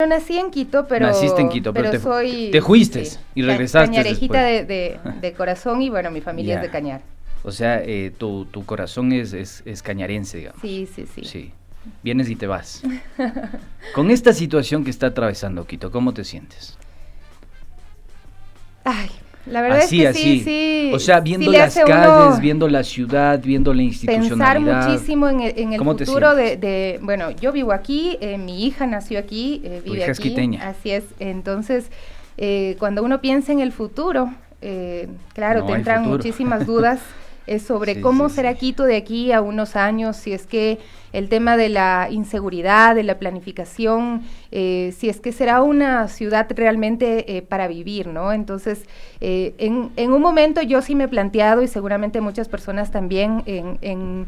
No nací en Quito, pero... Naciste en Quito, pero te fuiste sí, y regresaste cañarejita después. de corazón y bueno, mi familia es de Cañar. O sea, tu corazón es cañarense, digamos. Sí. Sí. Vienes y te vas. Con esta situación que está atravesando Quito, ¿cómo te sientes? Ay, la verdad es que sí. O sea, viendo las calles, viendo la ciudad, viendo la institucionalidad. Pensar muchísimo en el futuro bueno, yo vivo aquí, mi hija nació aquí, vive tu hija aquí. Es quiteña. Así es. Entonces, cuando uno piensa en el futuro, claro, te entran muchísimas dudas sobre cómo será Quito de aquí a unos años, si es que el tema de la inseguridad, de la planificación, si es que será una ciudad realmente para vivir, ¿no? Entonces, en un momento yo sí me he planteado, y seguramente muchas personas también, en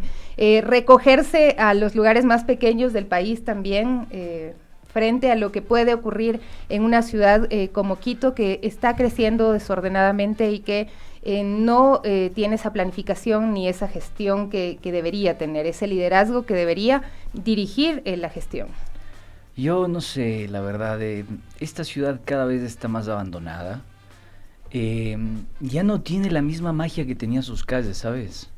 recogerse a los lugares más pequeños del país también, frente a lo que puede ocurrir en una ciudad como Quito, que está creciendo desordenadamente y que no tiene esa planificación ni esa gestión que debería tener, ese liderazgo que debería dirigir la gestión. Yo no sé, la verdad, esta ciudad cada vez está más abandonada, ya no tiene la misma magia que tenía sus calles, ¿sabes?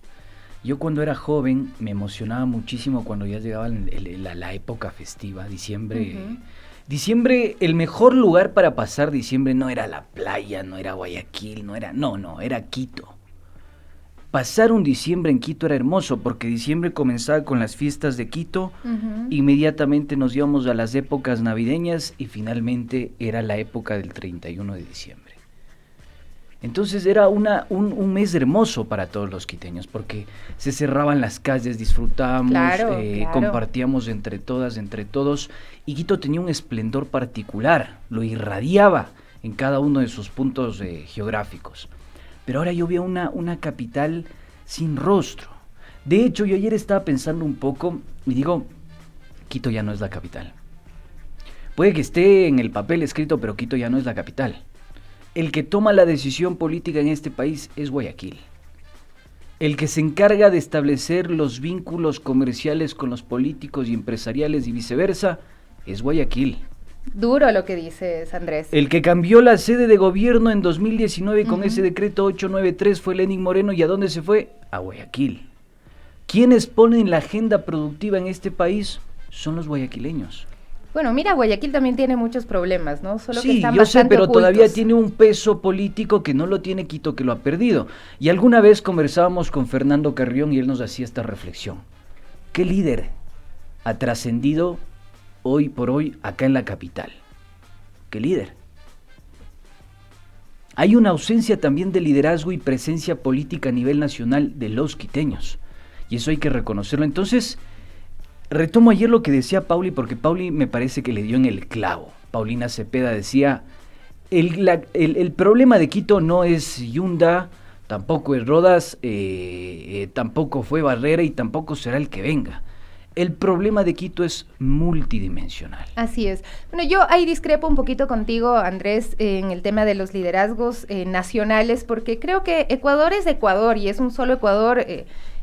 Yo cuando era joven me emocionaba muchísimo cuando ya llegaba la época festiva, diciembre. Uh-huh. Diciembre, el mejor lugar para pasar diciembre no era la playa, no era Guayaquil, era Quito. Pasar un diciembre en Quito era hermoso porque diciembre comenzaba con las fiestas de Quito, uh-huh. Inmediatamente nos íbamos a las épocas navideñas y finalmente era la época del 31 de diciembre. Entonces era un mes hermoso para todos los quiteños porque se cerraban las calles, disfrutábamos, claro. Compartíamos entre todas, entre todos, y Quito tenía un esplendor particular, lo irradiaba en cada uno de sus puntos geográficos. Pero ahora yo veo una capital sin rostro. De hecho, yo ayer estaba pensando un poco y digo, Quito ya no es la capital. Puede que esté en el papel escrito, pero Quito ya no es la capital. El que toma la decisión política en este país es Guayaquil. El que se encarga de establecer los vínculos comerciales con los políticos y empresariales y viceversa es Guayaquil. Duro lo que dices, Andrés. El que cambió la sede de gobierno en 2019 con ese decreto 893 fue Lenín Moreno. ¿Y a dónde se fue? A Guayaquil. ¿Quiénes ponen la agenda productiva en este país? Son los guayaquileños. Bueno, mira, Guayaquil también tiene muchos problemas, ¿no? Solo sí, que están yo bastante sé, pero ocultos. Todavía tiene un peso político que no lo tiene Quito, que lo ha perdido. Y alguna vez conversábamos con Fernando Carrión y él nos hacía esta reflexión. ¿Qué líder ha trascendido hoy por hoy acá en la capital? ¿Qué líder? Hay una ausencia también de liderazgo y presencia política a nivel nacional de los quiteños. Y eso hay que reconocerlo. Entonces, retomo ayer lo que decía Pauli, porque Pauli me parece que le dio en el clavo. Paulina Cepeda decía, el problema de Quito no es Yunda, tampoco es Rodas, tampoco fue Barrera y tampoco será el que venga. El problema de Quito es multidimensional. Así es. Bueno, yo ahí discrepo un poquito contigo, Andrés, en el tema de los liderazgos nacionales, porque creo que Ecuador es Ecuador y es un solo Ecuador.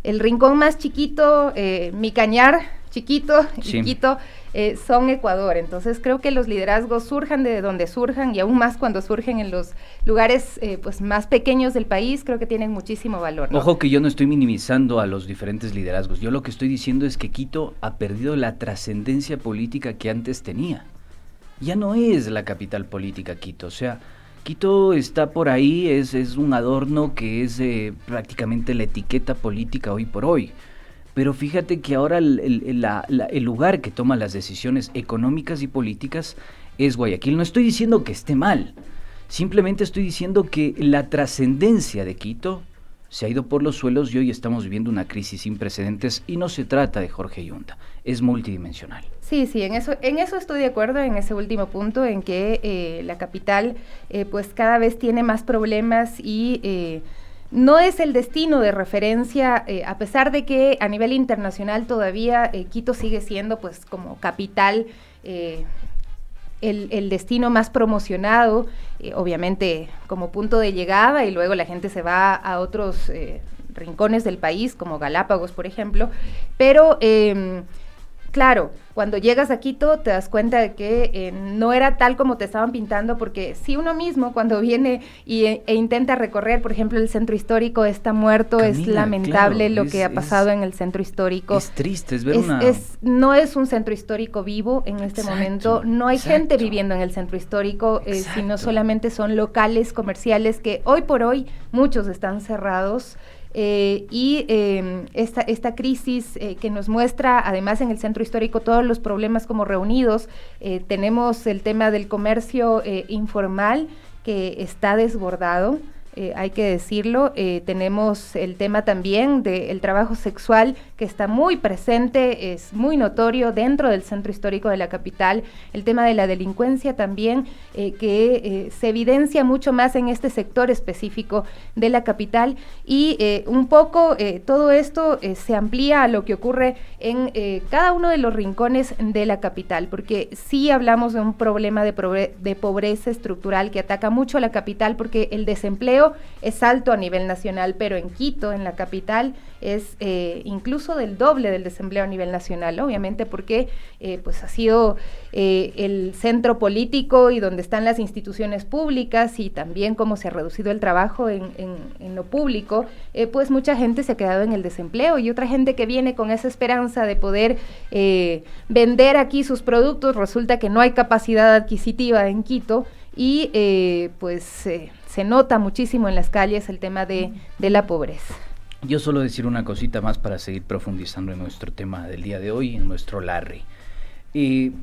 El rincón más chiquito, mi Cañar chiquito y Quito son Ecuador. Entonces creo que los liderazgos surjan de donde surjan y aún más cuando surgen en los lugares pues más pequeños del país, creo que tienen muchísimo valor, ¿no? Ojo que yo no estoy minimizando a los diferentes liderazgos. Yo lo que estoy diciendo es que Quito ha perdido la trascendencia política que antes tenía. Ya no es la capital política Quito, o sea, Quito está por ahí, es un adorno que es prácticamente la etiqueta política hoy por hoy. Pero fíjate que ahora el lugar que toma las decisiones económicas y políticas es Guayaquil. No estoy diciendo que esté mal, simplemente estoy diciendo que la trascendencia de Quito se ha ido por los suelos y hoy estamos viviendo una crisis sin precedentes y no se trata de Jorge Yunda, es multidimensional. Sí, en eso estoy de acuerdo, en ese último punto, en que la capital pues cada vez tiene más problemas y no es el destino de referencia, a pesar de que a nivel internacional todavía Quito sigue siendo pues como capital el destino más promocionado, obviamente como punto de llegada, y luego la gente se va a otros rincones del país, como Galápagos, por ejemplo, pero Claro, cuando llegas a Quito te das cuenta de que no era tal como te estaban pintando, porque si uno mismo cuando viene e intenta recorrer, por ejemplo, el centro histórico está muerto, Camila, es lamentable, claro, lo que ha pasado en el centro histórico. Es triste, es ver no es un centro histórico vivo en este momento, no hay gente viviendo en el centro histórico, sino solamente son locales comerciales que hoy por hoy muchos están cerrados. Esta crisis que nos muestra además en el centro histórico todos los problemas como reunidos, tenemos el tema del comercio informal que está desbordado, hay que decirlo, tenemos el tema también del trabajo sexual que está muy presente, es muy notorio dentro del centro histórico de la capital, el tema de la delincuencia también, que se evidencia mucho más en este sector específico de la capital y un poco todo esto se amplía a lo que ocurre en cada uno de los rincones de la capital, porque sí hablamos de un problema de pobreza estructural que ataca mucho a la capital porque el desempleo es alto a nivel nacional, pero en Quito, en la capital, es incluso del doble del desempleo a nivel nacional, obviamente porque pues ha sido el centro político y donde están las instituciones públicas y también cómo se ha reducido el trabajo en lo público, pues mucha gente se ha quedado en el desempleo y otra gente que viene con esa esperanza de poder vender aquí sus productos, resulta que no hay capacidad adquisitiva en Quito y se nota muchísimo en las calles el tema de la pobreza. Yo solo decir una cosita más para seguir profundizando en nuestro tema del día de hoy, en nuestro Larry.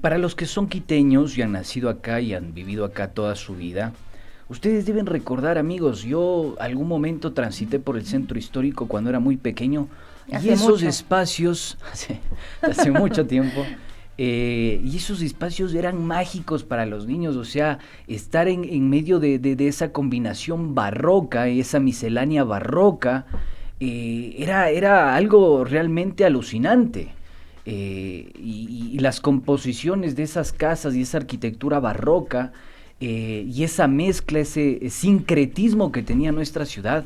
Para los que son quiteños y han nacido acá y han vivido acá toda su vida, ustedes deben recordar, amigos, yo algún momento transité por el centro histórico cuando era muy pequeño y esos espacios, hace mucho tiempo, y esos espacios eran mágicos para los niños, o sea, estar en medio de esa combinación barroca, esa miscelánea barroca, era algo realmente alucinante. Y las composiciones de esas casas y esa arquitectura barroca y esa mezcla, ese sincretismo que tenía nuestra ciudad,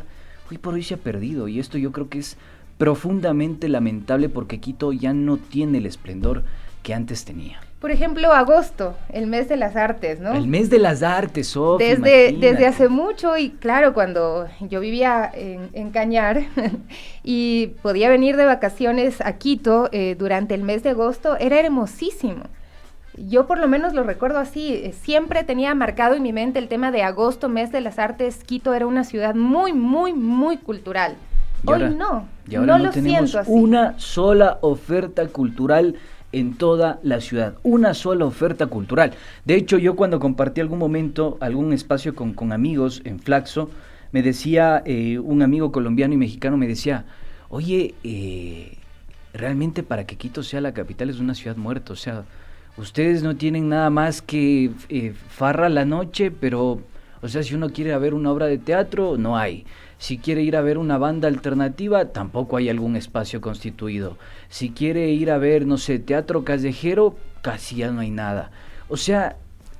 hoy por hoy se ha perdido y esto yo creo que es profundamente lamentable porque Quito ya no tiene el esplendor que antes tenía. Por ejemplo, agosto, el mes de las artes, ¿no? El mes de las artes, Sofi, desde hace mucho y claro, cuando yo vivía en Cañar y podía venir de vacaciones a Quito durante el mes de agosto, era hermosísimo. Yo por lo menos lo recuerdo así, siempre tenía marcado en mi mente el tema de agosto, mes de las artes. Quito era una ciudad muy, muy, muy cultural. Hoy no lo siento así. Una sola oferta cultural en toda la ciudad, una sola oferta cultural. De hecho, yo cuando compartí algún momento, algún espacio con amigos en Flaxo, me decía un amigo colombiano y mexicano, me decía, oye, realmente para que Quito sea la capital es una ciudad muerta, o sea, ustedes no tienen nada más que farra la noche, pero, o sea, si uno quiere ir a ver una obra de teatro, no hay. Si quiere ir a ver una banda alternativa, tampoco hay algún espacio constituido. Si quiere ir a ver, no sé, teatro callejero, casi ya no hay nada. O sea,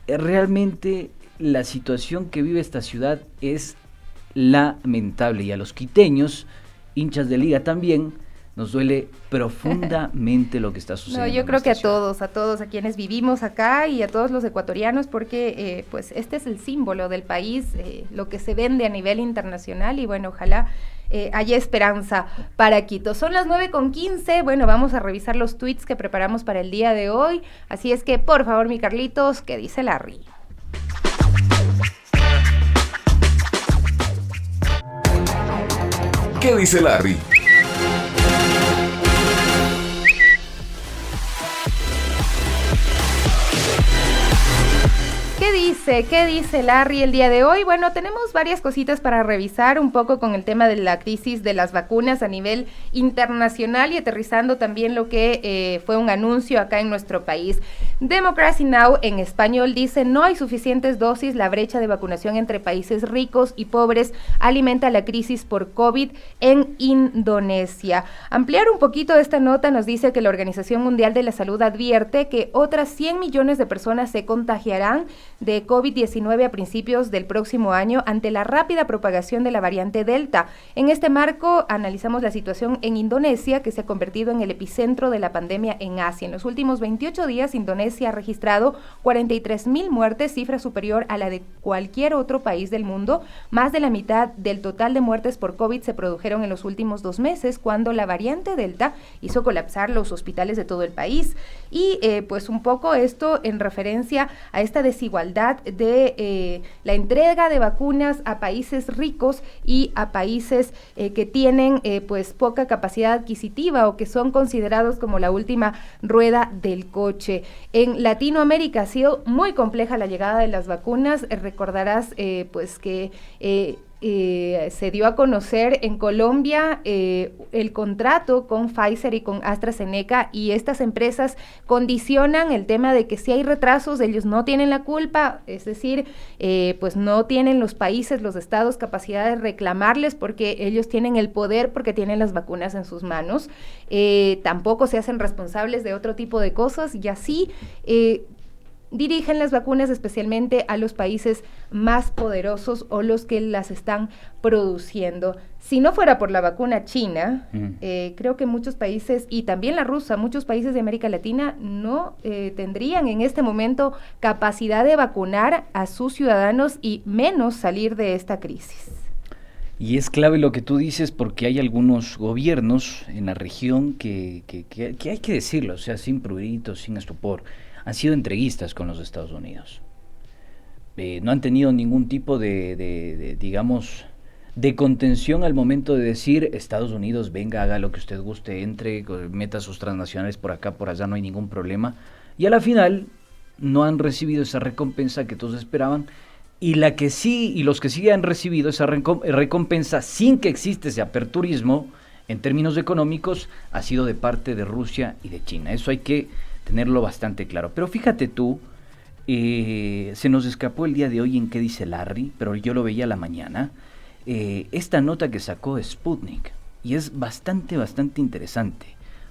realmente la situación que vive esta ciudad es lamentable. Y a los quiteños, hinchas de liga también, nos duele profundamente lo que está sucediendo. No, yo creo que a todos, a quienes vivimos acá y a todos los ecuatorianos, porque pues este es el símbolo del país, lo que se vende a nivel internacional y bueno, ojalá haya esperanza para Quito. Son las 9:15, bueno, vamos a revisar los tweets que preparamos para el día de hoy, así es que por favor, mi Carlitos, ¿qué dice Larry? ¿Qué dice Larry? ¿Qué dice Larry el día de hoy? Bueno, tenemos varias cositas para revisar un poco con el tema de la crisis de las vacunas a nivel internacional y aterrizando también lo que fue un anuncio acá en nuestro país. Democracy Now! En español dice, no hay suficientes dosis, la brecha de vacunación entre países ricos y pobres alimenta la crisis por COVID en Indonesia. Ampliar un poquito esta nota nos dice que la Organización Mundial de la Salud advierte que otras 100 millones de personas se contagiarán de COVID-19 a principios del próximo año ante la rápida propagación de la variante Delta. En este marco, analizamos la situación en Indonesia, que se ha convertido en el epicentro de la pandemia en Asia. En los últimos 28 días, Indonesia ha registrado 43,000 muertes, cifra superior a la de cualquier otro país del mundo. Más de la mitad del total de muertes por COVID se produjeron en los últimos 2 meses, cuando la variante Delta hizo colapsar los hospitales de todo el país. Y pues un poco esto en referencia a esta desigualdad de la entrega de vacunas a países ricos y a países que tienen pues poca capacidad adquisitiva o que son considerados como la última rueda del coche. En Latinoamérica ha sido muy compleja la llegada de las vacunas. Recordarás pues que se dio a conocer en Colombia el contrato con Pfizer y con AstraZeneca, y estas empresas condicionan el tema de que si hay retrasos ellos no tienen la culpa, es decir, pues no tienen los países, los estados capacidad de reclamarles porque ellos tienen el poder, porque tienen las vacunas en sus manos. Tampoco se hacen responsables de otro tipo de cosas, y así dirigen las vacunas especialmente a los países más poderosos o los que las están produciendo. Si no fuera por la vacuna china, creo que muchos países, y también la rusa, muchos países de América Latina no tendrían en este momento capacidad de vacunar a sus ciudadanos y menos salir de esta crisis. Y es clave lo que tú dices, porque hay algunos gobiernos en la región que hay que decirlo, o sea, sin pruritos, sin estupor, han sido entreguistas con los Estados Unidos. No han tenido ningún tipo digamos, de contención al momento de decir: Estados Unidos, venga, haga lo que usted guste, entre, meta sus transnacionales por acá, por allá, no hay ningún problema. Y a la final no han recibido esa recompensa que todos esperaban, y la que sí, y los que sí han recibido esa recompensa sin que exista ese aperturismo en términos económicos, ha sido de parte de Rusia y de China. Eso hay que tenerlo bastante claro. Pero fíjate tú, se nos escapó el día de hoy en qué dice Larry, pero yo lo veía a la mañana, esta nota que sacó Sputnik, y es bastante interesante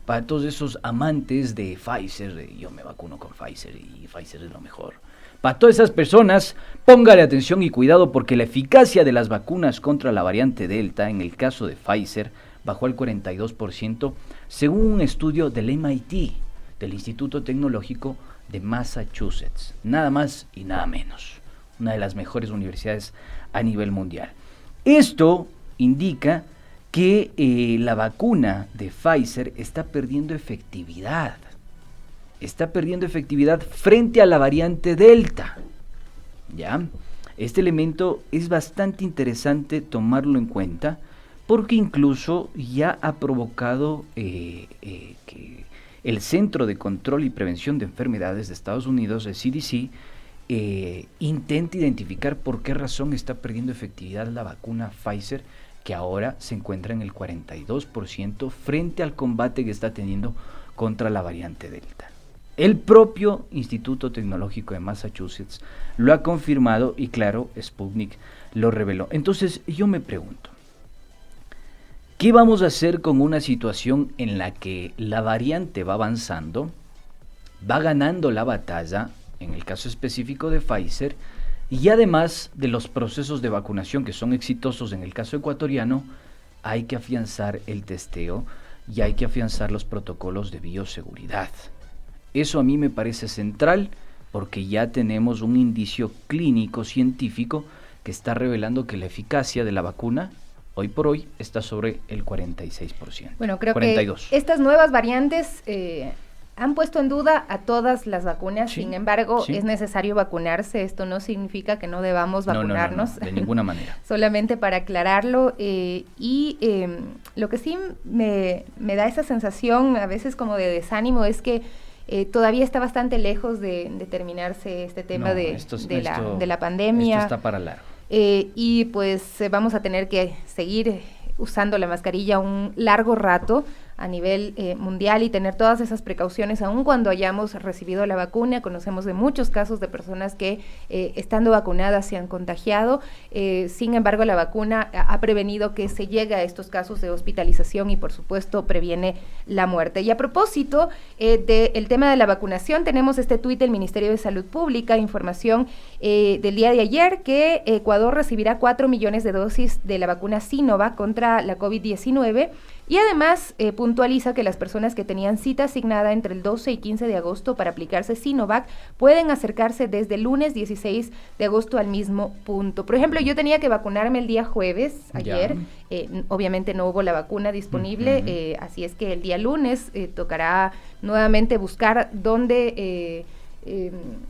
para todos esos amantes de Pfizer. Yo me vacuno con Pfizer y Pfizer es lo mejor. Para todas esas personas, póngale atención y cuidado, porque la eficacia de las vacunas contra la variante Delta, en el caso de Pfizer, bajó al 42%, según un estudio del MIT, del Instituto Tecnológico de Massachusetts, nada más y nada menos, una de las mejores universidades a nivel mundial. Esto indica que la vacuna de Pfizer está perdiendo efectividad frente a la variante Delta, ¿ya? Este elemento es bastante interesante tomarlo en cuenta, porque incluso ya ha provocado que el Centro de Control y Prevención de Enfermedades de Estados Unidos, el CDC, intenta identificar por qué razón está perdiendo efectividad la vacuna Pfizer, que ahora se encuentra en el 42% frente al combate que está teniendo contra la variante Delta. El propio Instituto Tecnológico de Massachusetts lo ha confirmado, y claro, Sputnik lo reveló. Entonces yo me pregunto, ¿qué vamos a hacer con una situación en la que la variante va avanzando, va ganando la batalla, en el caso específico de Pfizer, y además de los procesos de vacunación que son exitosos en el caso ecuatoriano, hay que afianzar el testeo y hay que afianzar los protocolos de bioseguridad? Eso a mí me parece central, porque ya tenemos un indicio clínico científico que está revelando que la eficacia de la vacuna hoy por hoy está sobre el 46%. Bueno, creo 42. Que estas nuevas variantes han puesto en duda a todas las vacunas. Sí, sin embargo, sí, es necesario vacunarse. Esto no significa que no debamos vacunarnos. No, de ninguna manera. Solamente para aclararlo. Lo que sí me da esa sensación a veces como de desánimo es que todavía está bastante lejos de terminarse este tema de la pandemia. Esto está para largo. Y pues vamos a tener que seguir usando la mascarilla un largo rato a nivel mundial y tener todas esas precauciones aun cuando hayamos recibido la vacuna. Conocemos de muchos casos de personas que estando vacunadas se han contagiado, sin embargo la vacuna ha prevenido que se llegue a estos casos de hospitalización y por supuesto previene la muerte. Y a propósito del tema de la vacunación, tenemos este tuit del Ministerio de Salud Pública, información del día de ayer, que Ecuador recibirá 4 millones de dosis de la vacuna Sinovac contra la COVID-19 y además puntualiza que las personas que tenían cita asignada entre el 12 y 15 de agosto para aplicarse Sinovac pueden acercarse desde el lunes 16 de agosto al mismo punto. Por ejemplo, yo tenía que vacunarme el día jueves, ayer, obviamente no hubo la vacuna disponible, así es que el día lunes tocará nuevamente buscar dónde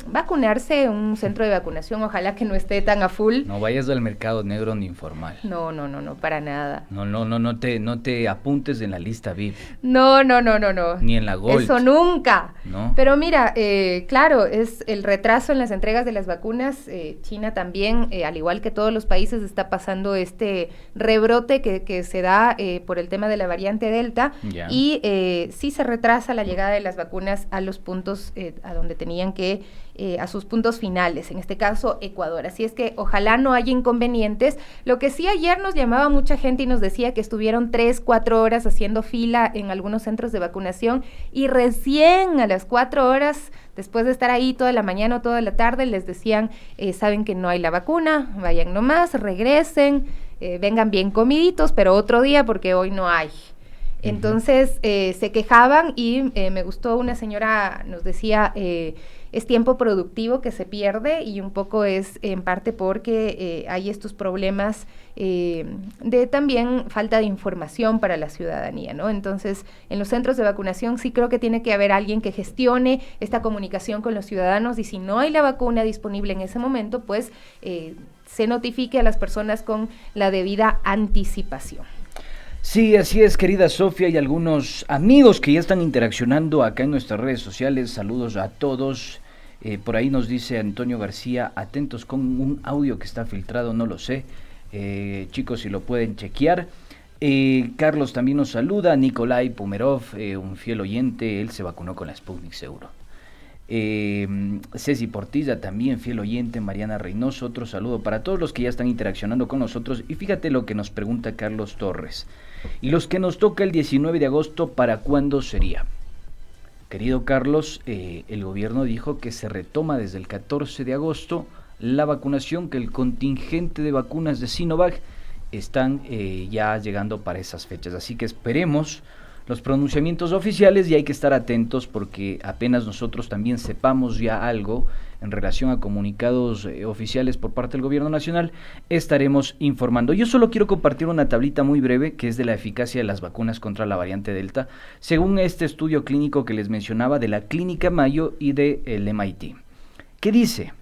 vacunarse en un centro de vacunación, ojalá que no esté tan a full. No vayas al mercado negro ni informal. No, para nada. No te apuntes en la lista VIP. No. Ni en la Gold. Eso nunca. ¿No? Pero mira, claro, es el retraso en las entregas de las vacunas. China también, al igual que todos los países, está pasando este rebrote que se da por el tema de la variante Delta. Ya. Y sí se retrasa la llegada de las vacunas a los puntos a donde tenían que a sus puntos finales, en este caso Ecuador. Así es que ojalá no haya inconvenientes. Lo que sí ayer nos llamaba mucha gente y nos decía que estuvieron 3-4 horas haciendo fila en algunos centros de vacunación y recién a las 4 horas, después de estar ahí toda la mañana o toda la tarde, les decían, saben que no hay la vacuna, vayan nomás, regresen, vengan bien comiditos, pero otro día porque hoy no hay. Entonces se quejaban y me gustó, una señora nos decía, es tiempo productivo que se pierde y un poco es en parte porque hay estos problemas de también falta de información para la ciudadanía, ¿no? Entonces, en los centros de vacunación sí creo que tiene que haber alguien que gestione esta comunicación con los ciudadanos y si no hay la vacuna disponible en ese momento, pues se notifique a las personas con la debida anticipación. Sí, así es, querida Sofía, y algunos amigos que ya están interaccionando acá en nuestras redes sociales. Saludos a todos. Por ahí nos dice Antonio García, atentos con un audio que está filtrado, no lo sé. Chicos, si lo pueden chequear. Carlos también nos saluda. Nikolai Pumerov, un fiel oyente, él se vacunó con la Sputnik seguro. Ceci Portilla también fiel oyente. Mariana Reynoso, otro saludo para todos los que ya están interaccionando con nosotros. Y fíjate lo que nos pregunta Carlos Torres. Y los que nos toca el 19 de agosto, ¿para cuándo sería? Querido Carlos, el gobierno dijo que se retoma desde el 14 de agosto la vacunación, que el contingente de vacunas de Sinovac están ya llegando para esas fechas. Así que esperemos los pronunciamientos oficiales y hay que estar atentos porque apenas nosotros también sepamos ya algo en relación a comunicados oficiales por parte del gobierno nacional, estaremos informando. Yo solo quiero compartir una tablita muy breve que es de la eficacia de las vacunas contra la variante Delta, según este estudio clínico que les mencionaba de la Clínica Mayo y del MIT. ¿Qué dice?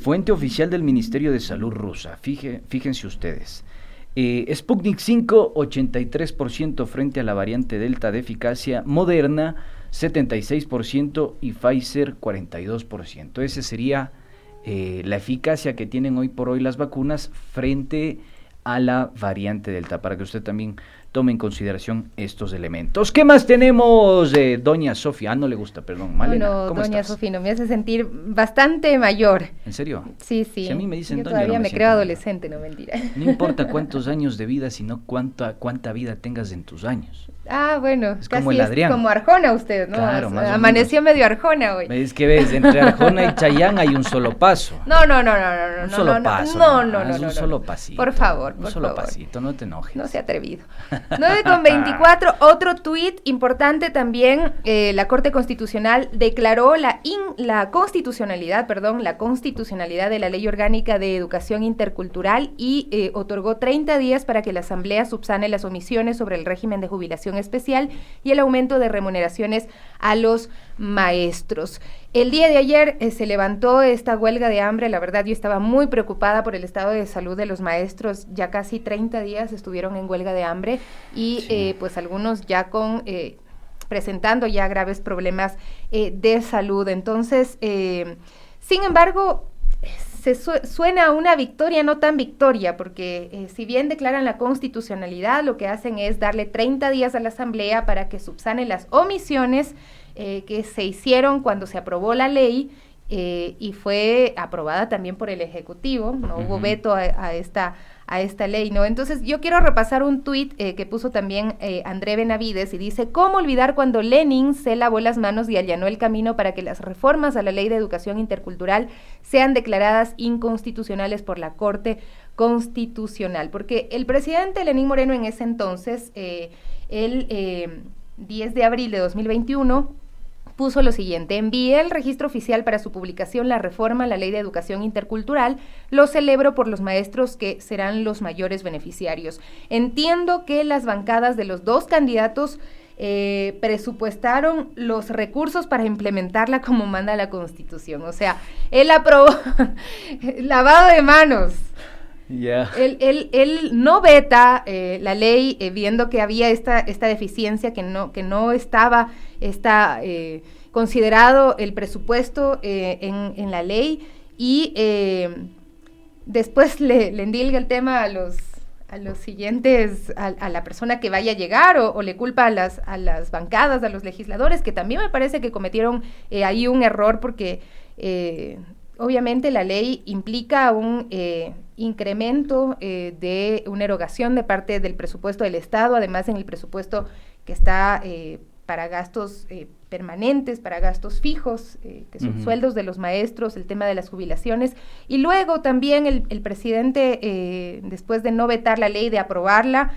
Fuente oficial del Ministerio de Salud rusa, fíjense ustedes. Sputnik 5, 83% frente a la variante Delta de eficacia, Moderna 76% y Pfizer 42%. Esa sería la eficacia que tienen hoy por hoy las vacunas frente a la variante Delta, para que usted también tome en consideración estos elementos. ¿Qué más tenemos, doña Sofía? No le gusta, perdón. Malena, no, doña Sofía, no me hace sentir bastante mayor. ¿En serio? Sí. Si a mí me dicen yo doña, todavía no me creo adolescente, no mentira. No importa cuántos años de vida, sino cuánta vida tengas en tus años. Ah, bueno, es como el Adrián. Es como Arjona usted, ¿no? Claro, más amaneció medio Arjona hoy. Es que ves, entre Arjona y Chayanne hay un solo paso. No. Un solo paso. No. Solo pasito. Por favor, un solo pasito, no te enojes. No sea atrevido. 9:24, otro tuit importante también. La Corte Constitucional declaró la constitucionalidad de la Ley Orgánica de Educación Intercultural y otorgó 30 días para que la Asamblea subsane las omisiones sobre el régimen de jubilación especial y el aumento de remuneraciones a los maestros. El día de ayer se levantó esta huelga de hambre. La verdad, yo estaba muy preocupada por el estado de salud de los maestros. Ya casi 30 días estuvieron en huelga de hambre y sí. Pues algunos ya presentando ya graves problemas de salud. Entonces, sin embargo, suena a una victoria no tan victoria, porque si bien declaran la constitucionalidad, lo que hacen es darle 30 días a la Asamblea para que subsane las omisiones que se hicieron cuando se aprobó la ley, y fue aprobada también por el Ejecutivo, no hubo veto a esta ley, ¿no? Entonces yo quiero repasar un tuit que puso también André Benavides, y dice: ¿cómo olvidar cuando Lenin se lavó las manos y allanó el camino para que las reformas a la Ley de Educación Intercultural sean declaradas inconstitucionales por la Corte Constitucional? Porque el presidente Lenín Moreno en ese entonces, el 10 de abril de 2021, puso lo siguiente: envié el registro oficial para su publicación la reforma a la Ley de Educación Intercultural. Lo celebro por los maestros que serán los mayores beneficiarios. Entiendo que las bancadas de los dos candidatos presupuestaron los recursos para implementarla como manda la Constitución. O sea, él aprobó lavado de manos. Yeah. Él no veta la ley viendo que había esta deficiencia, que no estaba considerado el presupuesto en la ley, y después le endilga el tema a los siguientes, a la persona que vaya a llegar, o le culpa a las bancadas, a los legisladores, que también me parece que cometieron ahí un error, porque obviamente la ley implica un incremento de una erogación de parte del presupuesto del Estado, además en el presupuesto que está para gastos permanentes, para gastos fijos, que son sueldos de los maestros, el tema de las jubilaciones, y luego también el presidente, después de no vetar la ley, de aprobarla,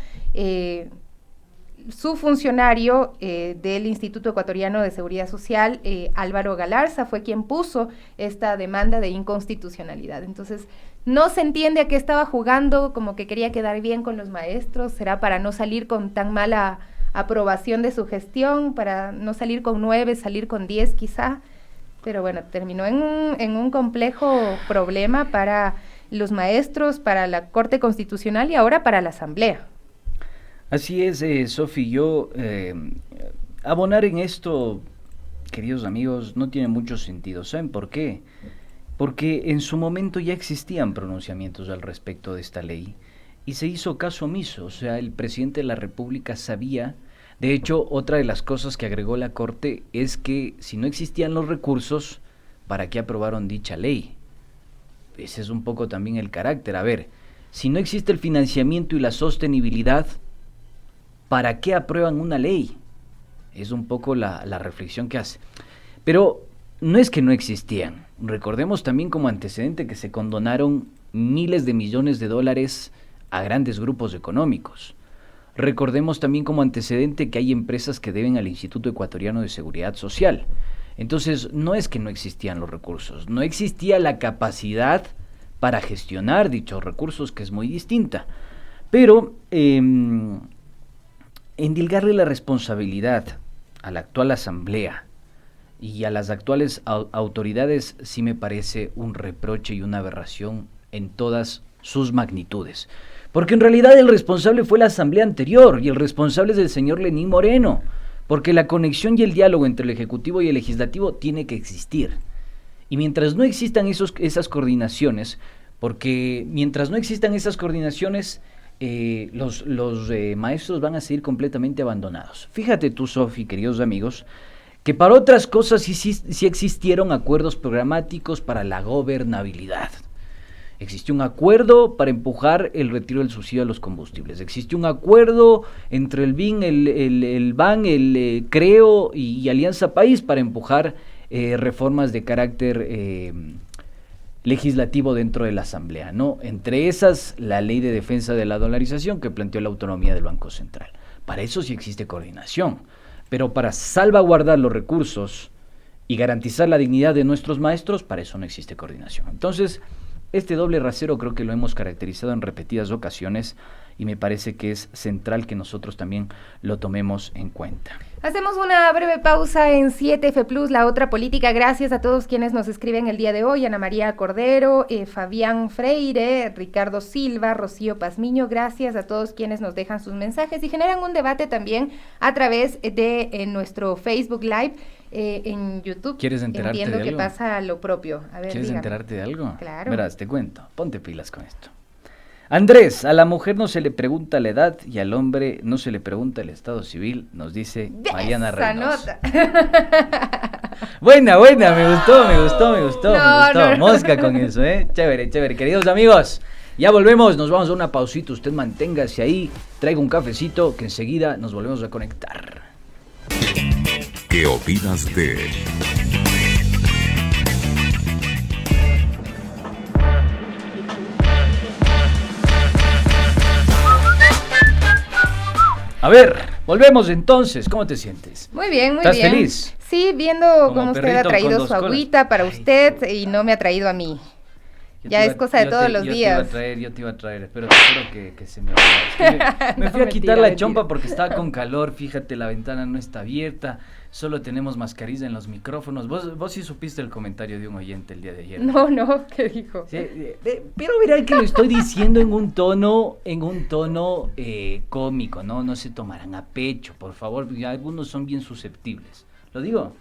su funcionario del Instituto Ecuatoriano de Seguridad Social, Álvaro Galarza, fue quien puso esta demanda de inconstitucionalidad. Entonces, no se entiende a qué estaba jugando, como que quería quedar bien con los maestros. ¿Será para no salir con tan mala aprobación de su gestión, para no salir con 9, salir con 10 quizá? Pero bueno, terminó en un complejo problema para los maestros, para la Corte Constitucional y ahora para la Asamblea. Así es, Sofi. Yo abonar en esto, queridos amigos, no tiene mucho sentido. ¿Saben por qué? Porque en su momento ya existían pronunciamientos al respecto de esta ley y se hizo caso omiso. O sea, el presidente de la República sabía. De hecho, otra de las cosas que agregó la Corte es que si no existían los recursos, ¿para qué aprobaron dicha ley? Ese es un poco también el carácter. A ver, si no existe el financiamiento y la sostenibilidad, ¿para qué aprueban una ley? Es un poco la reflexión que hace. Pero no es que no existían. Recordemos también como antecedente que se condonaron miles de millones de dólares a grandes grupos económicos. Recordemos también como antecedente que hay empresas que deben al Instituto Ecuatoriano de Seguridad Social. Entonces, no es que no existían los recursos, no existía la capacidad para gestionar dichos recursos, que es muy distinta. Pero endilgarle la responsabilidad a la actual Asamblea y a las actuales autoridades sí me parece un reproche y una aberración en todas sus magnitudes. Porque en realidad el responsable fue la Asamblea anterior y el responsable es el señor Lenín Moreno, porque la conexión y el diálogo entre el Ejecutivo y el Legislativo tiene que existir. Y mientras no existan esas coordinaciones, porque mientras no existan esas coordinaciones, los maestros van a seguir completamente abandonados. Fíjate tú, Sofi, queridos amigos, que para otras cosas sí existieron acuerdos programáticos para la gobernabilidad. Existió un acuerdo para empujar el retiro del subsidio a los combustibles. Existió un acuerdo entre el BIN, el BAN, el CREO y Alianza País para empujar reformas de carácter legislativo dentro de la Asamblea, ¿no? Entre esas, la ley de defensa de la dolarización que planteó la autonomía del Banco Central. Para eso sí existe coordinación, pero para salvaguardar los recursos y garantizar la dignidad de nuestros maestros, para eso no existe coordinación. Entonces, este doble rasero creo que lo hemos caracterizado en repetidas ocasiones y me parece que es central que nosotros también lo tomemos en cuenta. Hacemos una breve pausa en 7F Plus, la otra política. Gracias a todos quienes nos escriben el día de hoy: Ana María Cordero, Fabián Freire, Ricardo Silva, Rocío Pazmiño. Gracias a todos quienes nos dejan sus mensajes y generan un debate también a través de nuestro Facebook Live. En YouTube ¿Quieres enterarte entiendo de que algo? pasa lo propio. A ver, ¿Quieres dígame. enterarte de algo? Claro. Verás, te cuento. Ponte pilas con esto. Andrés, a la mujer no se le pregunta la edad y al hombre no se le pregunta el estado civil, nos dice Mariana Esa Reynoso. nota. Buena, me gustó. No. Mosca con eso, Chévere. Queridos amigos, ya volvemos, nos vamos a una pausita, usted manténgase ahí, traiga un cafecito que enseguida nos volvemos a conectar. ¿Qué opinas de...? A ver, volvemos entonces, ¿cómo te sientes? Muy bien. ¿Estás feliz? Sí, viendo Como cómo usted ha perrito con traído dos su colas. agüita para usted y no me ha traído a mí. Ya es cosa de todos los días. Yo te iba a traer, espero que se me olvide. Es que me fui a quitar la chompa porque estaba con calor, fíjate, la ventana no está abierta, solo tenemos mascarilla en los micrófonos. Vos sí supiste el comentario de un oyente el día de ayer. No, ¿qué dijo? Sí, pero verá que lo estoy diciendo en un tono cómico, ¿no? No se tomarán a pecho, por favor, porque algunos son bien susceptibles. ¿Lo digo?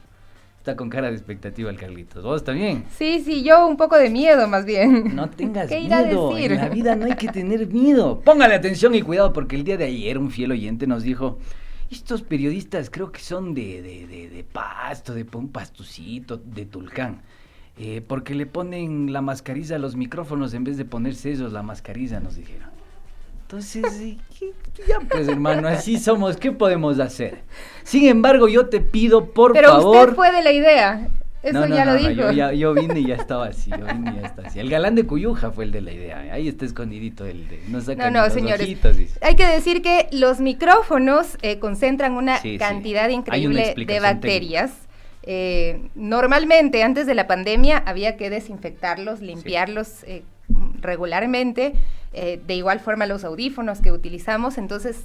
Está con cara de expectativa el Carlitos. ¿Vos también? Sí, yo un poco de miedo más bien. No tengas ¿Qué irá a miedo, decir? en la vida no hay que tener miedo. Póngale atención y cuidado porque el día de ayer un fiel oyente nos dijo, estos periodistas creo que son de Pasto, de un pastucito, de Tulcán, porque le ponen la mascarilla a los micrófonos en vez de ponerse ellos la mascarilla, nos dijeron. Entonces, ya pues hermano, así somos, ¿qué podemos hacer? Sin embargo, yo te pido, por Pero favor... Pero usted fue de la idea, eso No, ya lo dijo. yo vine y ya estaba así, El galán de Cuyuja fue el de la idea, ahí está escondidito no saca ni los señores, ojitos, dice. hay que decir que los micrófonos concentran una Sí. Cantidad Hay una increíble de explicación bacterias. Normalmente, antes de la pandemia, había que desinfectarlos, limpiarlos regularmente, de igual forma los audífonos que utilizamos, entonces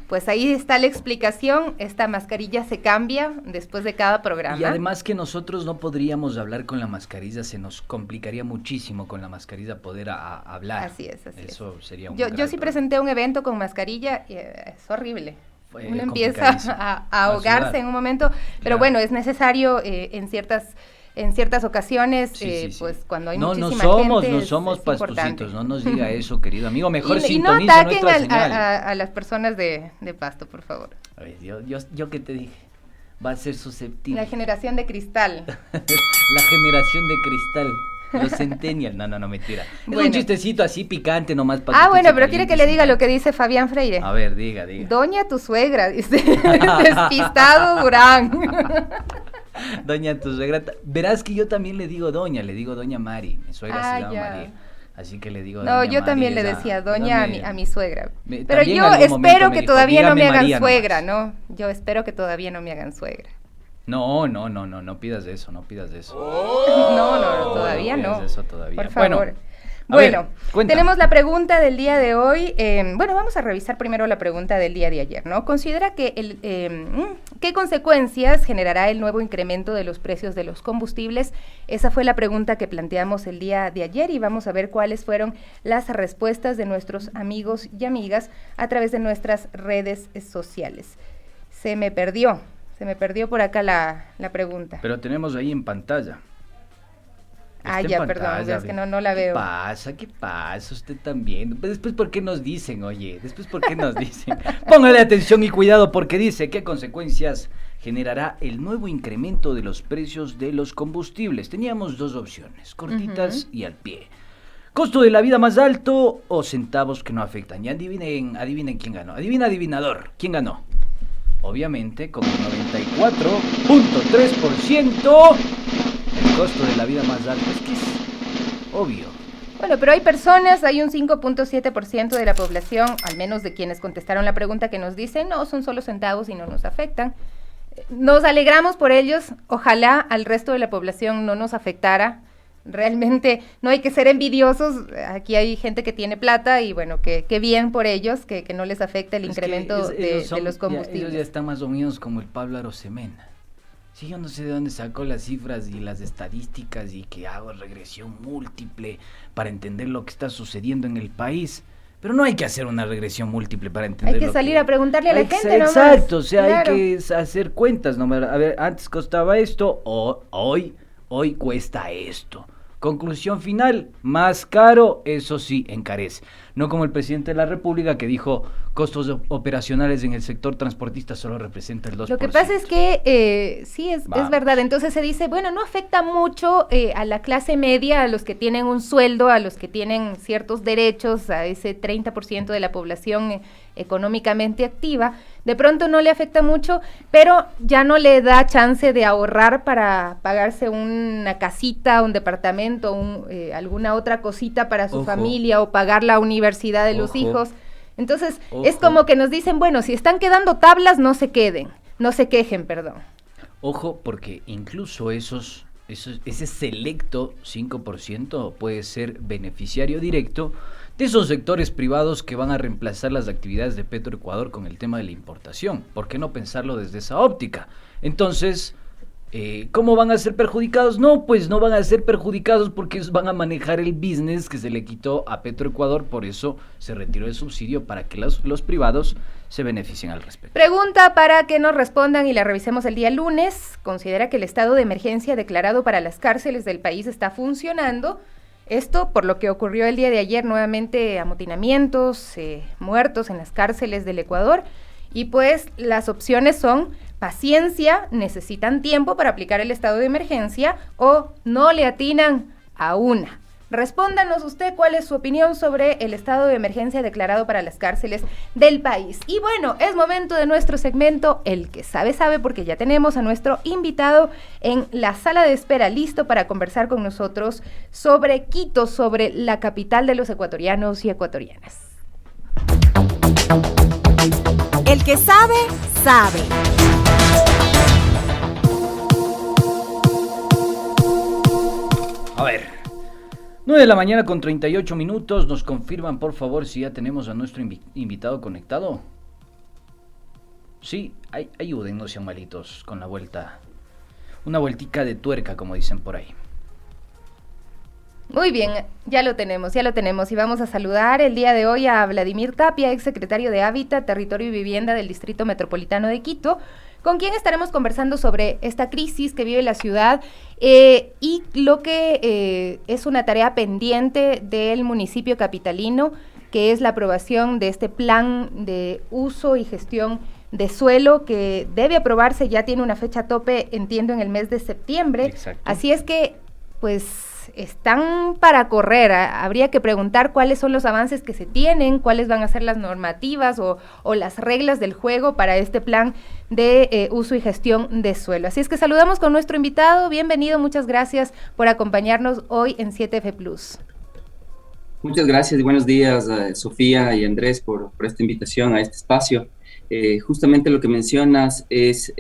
pues ahí está la explicación, esta mascarilla se cambia después de cada programa. Y además que nosotros no podríamos hablar con la mascarilla, se nos complicaría muchísimo con la mascarilla poder hablar. Así es. Eso sería un Yo sí problema. presenté un evento con mascarilla, es horrible. Uno empieza a ahogarse en un momento, pero claro. Bueno, es necesario en ciertas ocasiones, sí. Pues cuando hay muchísima gente. No somos pastucitos, no nos diga eso, querido amigo. Mejor y no sintoniza ataquen nuestra señal. a las personas de Pasto, por favor. A ver, yo que te dije, va a ser susceptible. La generación de cristal. La generación de cristal. Los centennials. No, mentira. Es un chistecito así picante nomás para pero quiere que le diga lo que dice Fabián Freire. A ver, diga. Doña tu suegra, dice. Despistado Durán. Doña tu suegra. Verás que yo también le digo doña Mari. Mi suegra se llama María. Así que le digo doña Yo Mari, también le decía doña a mi suegra. Pero yo espero que todavía no me hagan suegra, ¿no? Yo espero que todavía no me hagan suegra. No pidas eso, no. Todavía no. Eso todavía. Por favor. Bueno, tenemos la pregunta del día de hoy. Vamos a revisar primero la pregunta del día de ayer, ¿no? Considera que ¿qué consecuencias generará el nuevo incremento de los precios de los combustibles? Esa fue la pregunta que planteamos el día de ayer y vamos a ver cuáles fueron las respuestas de nuestros amigos y amigas a través de nuestras redes sociales. Se me perdió por acá la pregunta. Pero tenemos ahí en pantalla. Perdón, es que no la veo. ¿Qué pasa? Usted también. Después, ¿por qué nos dicen, oye? Póngale atención y cuidado porque dice qué consecuencias generará el nuevo incremento de los precios de los combustibles. Teníamos dos opciones, cortitas y al pie. Costo de la vida más alto o centavos que no afectan. Y adivinen quién ganó. Adivinador, ¿quién ganó? Obviamente, con un 94.3%, el costo de la vida más alto. Es que es obvio. Bueno, pero hay un 5.7% de la población, al menos de quienes contestaron la pregunta, que nos dicen, no, son solo centavos y no nos afectan. Nos alegramos por ellos, ojalá al resto de la población no nos afectara. Realmente no hay que ser envidiosos, aquí hay gente que tiene plata y bueno, que bien por ellos, que no les afecte el incremento de los combustibles. Ellos ya están más o menos como el Pablo Arosemena. Sí, yo no sé de dónde sacó las cifras y las estadísticas y que hago regresión múltiple para entender lo que está sucediendo en el país, Pero no hay que hacer una regresión múltiple para entender. Hay que salir a preguntarle a la gente, ¿no? Exacto, o sea, claro. Hay que hacer cuentas, ¿no? A ver, antes costaba esto, hoy cuesta esto. Conclusión final, más caro, eso sí, encarece. No como el presidente de la República que dijo costos operacionales en el sector transportista solo representa el 2%. Lo que pasa es que sí, es verdad. Entonces se dice, bueno, no afecta mucho a la clase media, a los que tienen un sueldo, a los que tienen ciertos derechos, a ese 30% de la población económicamente activa. De pronto no le afecta mucho, pero ya no le da chance de ahorrar para pagarse una casita, un departamento, alguna otra cosita para su familia o pagar la universidad de los hijos. Entonces, es como que nos dicen, bueno, si están quedando tablas, no se quejen, perdón. Ojo, porque incluso ese selecto 5% puede ser beneficiario directo de esos sectores privados que van a reemplazar las actividades de Petroecuador con el tema de la importación. ¿Por qué no pensarlo desde esa óptica? Entonces, ¿cómo van a ser perjudicados? No, pues no van a ser perjudicados porque ellos van a manejar el business que se le quitó a Petroecuador, por eso se retiró el subsidio para que los privados se beneficien al respecto. Pregunta para que nos respondan y la revisemos el día lunes. ¿Considera que el estado de emergencia declarado para las cárceles del país está funcionando? Esto por lo que ocurrió el día de ayer, nuevamente amotinamientos, muertos en las cárceles del Ecuador. Y pues las opciones son paciencia, necesitan tiempo para aplicar el estado de emergencia o no le atinan a una. Respóndanos usted cuál es su opinión sobre el estado de emergencia declarado para las cárceles del país. Y bueno, es momento de nuestro segmento El que sabe, sabe, porque ya tenemos a nuestro invitado en la sala de espera listo para conversar con nosotros sobre Quito, sobre la capital de los ecuatorianos y ecuatorianas. El que sabe, sabe. A ver, 9 de la mañana con 38 minutos, nos confirman por favor si ya tenemos a nuestro invitado conectado. Sí, ayuden, no sean malitos con la vuelta, una vueltica de tuerca como dicen por ahí. Muy bien, ya lo tenemos y vamos a saludar el día de hoy a Vladimir Tapia, exsecretario de Hábitat, Territorio y Vivienda del Distrito Metropolitano de Quito, con quien estaremos conversando sobre esta crisis que vive la ciudad y lo que es una tarea pendiente del municipio capitalino, que es la aprobación de este plan de uso y gestión de suelo que debe aprobarse, ya tiene una fecha tope, entiendo, en el mes de septiembre. Exacto. Así es que, pues, están para correr. Habría que preguntar cuáles son los avances que se tienen, cuáles van a ser las normativas o las reglas del juego para este plan de uso y gestión de suelo. Así es que saludamos con nuestro invitado. Bienvenido, muchas gracias por acompañarnos hoy en 7F Plus. Muchas gracias y buenos días, Sofía y Andrés, por esta invitación a este espacio. Justamente lo que mencionas es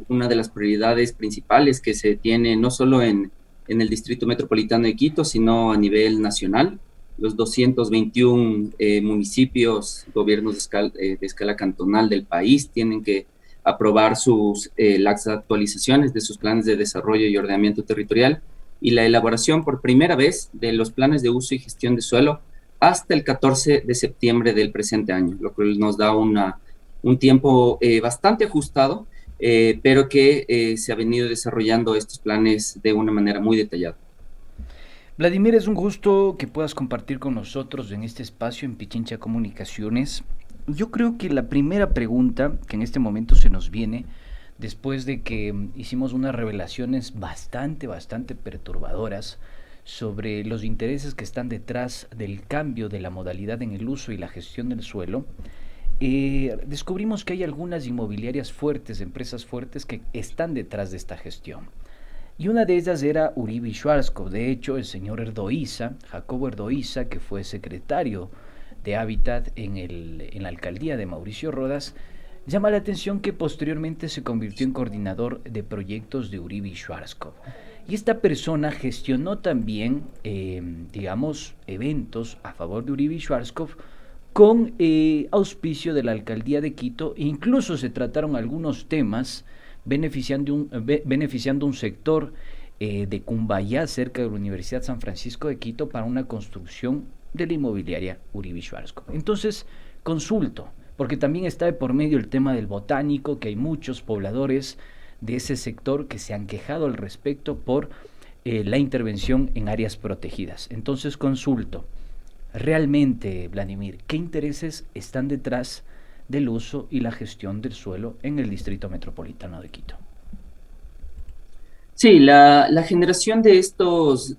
una de las prioridades principales que se tiene no solo en el Distrito Metropolitano de Quito, sino a nivel nacional. Los 221 municipios, gobiernos de escala cantonal del país tienen que aprobar las actualizaciones de sus planes de desarrollo y ordenamiento territorial y la elaboración por primera vez de los planes de uso y gestión de suelo hasta el 14 de septiembre del presente año, lo cual nos da un tiempo bastante ajustado, pero que se ha venido desarrollando estos planes de una manera muy detallada. Vladimir, es un gusto que puedas compartir con nosotros en este espacio en Pichincha Comunicaciones. Yo creo que la primera pregunta que en este momento se nos viene, después de que hicimos unas revelaciones bastante perturbadoras sobre los intereses que están detrás del cambio de la modalidad en el uso y la gestión del suelo, descubrimos que hay algunas inmobiliarias fuertes, empresas fuertes que están detrás de esta gestión. Y una de ellas era Uribe y Schwarzkopf. De hecho, el señor Erdoiza, Jacobo Erdoiza, que fue secretario de Hábitat en la alcaldía de Mauricio Rodas, llama la atención que posteriormente se convirtió en coordinador de proyectos de Uribe y Schwarzkopf. Y esta persona gestionó también, eventos a favor de Uribe y Schwarzkopf con auspicio de la alcaldía de Quito, e incluso se trataron algunos temas beneficiando un sector de Cumbayá, cerca de la Universidad San Francisco de Quito, para una construcción de la inmobiliaria Uribe Schwarzkopf. Entonces, consulto, porque también está de por medio el tema del botánico, que hay muchos pobladores de ese sector que se han quejado al respecto por la intervención en áreas protegidas. Entonces, consulto, realmente, Vladimir, ¿qué intereses están detrás del uso y la gestión del suelo en el Distrito Metropolitano de Quito? Sí, la generación de estos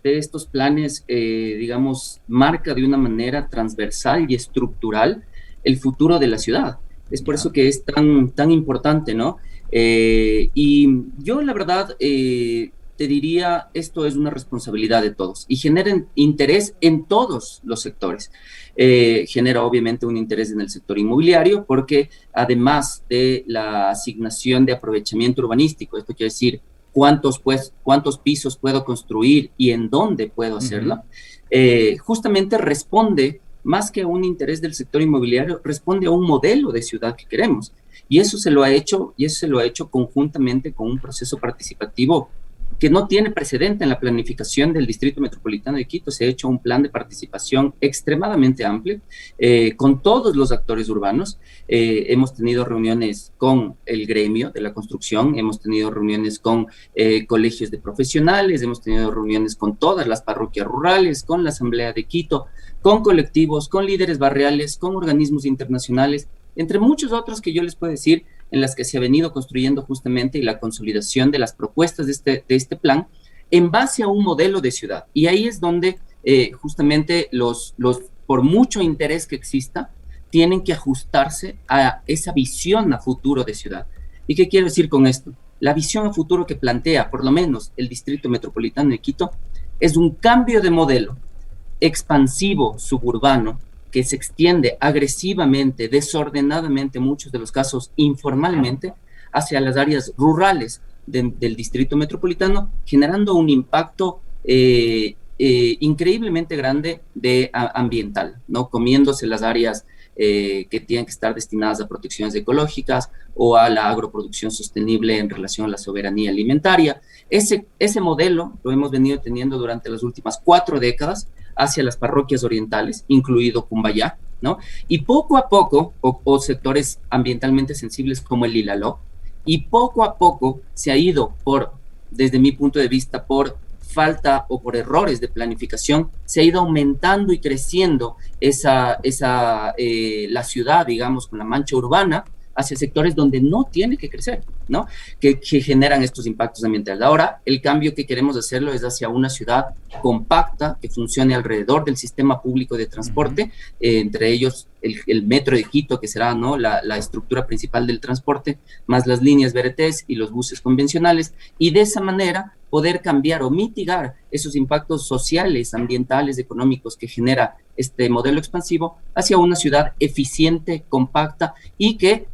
planes, digamos, marca de una manera transversal y estructural el futuro de la ciudad. Es por eso que es tan importante, ¿no? Y yo, la verdad, te diría, esto es una responsabilidad de todos y genera interés en todos los sectores. Genera obviamente un interés en el sector inmobiliario porque además de la asignación de aprovechamiento urbanístico, esto quiere decir cuántos pisos puedo construir y en dónde puedo hacerlo, justamente responde, más que a un interés del sector inmobiliario, responde a un modelo de ciudad que queremos. Y eso se lo ha hecho conjuntamente con un proceso participativo que no tiene precedente en la planificación del Distrito Metropolitano de Quito. Se ha hecho un plan de participación extremadamente amplio con todos los actores urbanos. Hemos tenido reuniones con el gremio de la construcción, hemos tenido reuniones con colegios de profesionales, hemos tenido reuniones con todas las parroquias rurales, con la Asamblea de Quito, con colectivos, con líderes barriales, con organismos internacionales, entre muchos otros que yo les puedo decir, en las que se ha venido construyendo justamente y la consolidación de las propuestas de este plan en base a un modelo de ciudad. Y ahí es donde justamente por mucho interés que exista, tienen que ajustarse a esa visión a futuro de ciudad. ¿Y qué quiero decir con esto? La visión a futuro que plantea, por lo menos, el Distrito Metropolitano de Quito, es un cambio de modelo expansivo suburbano que se extiende agresivamente, desordenadamente, en muchos de los casos informalmente, hacia las áreas rurales del Distrito Metropolitano, generando un impacto increíblemente grande ambiental, ¿no? Comiéndose las áreas que tienen que estar destinadas a protecciones ecológicas o a la agroproducción sostenible en relación a la soberanía alimentaria. Ese modelo lo hemos venido teniendo durante las últimas 4 décadas hacia las parroquias orientales, incluido Cumbayá, ¿no? Y poco a poco, o sectores ambientalmente sensibles como el Ilaló, y poco a poco se ha ido desde mi punto de vista, por falta o por errores de planificación, se ha ido aumentando y creciendo la ciudad, digamos, con la mancha urbana, hacia sectores donde no tiene que crecer, ¿no? Que generan estos impactos ambientales. Ahora, el cambio que queremos hacerlo es hacia una ciudad compacta, que funcione alrededor del sistema público de transporte, entre ellos el metro de Quito, que será, ¿no?, la estructura principal del transporte, más las líneas BRTs y los buses convencionales, y de esa manera poder cambiar o mitigar esos impactos sociales, ambientales, económicos que genera este modelo expansivo hacia una ciudad eficiente, compacta y que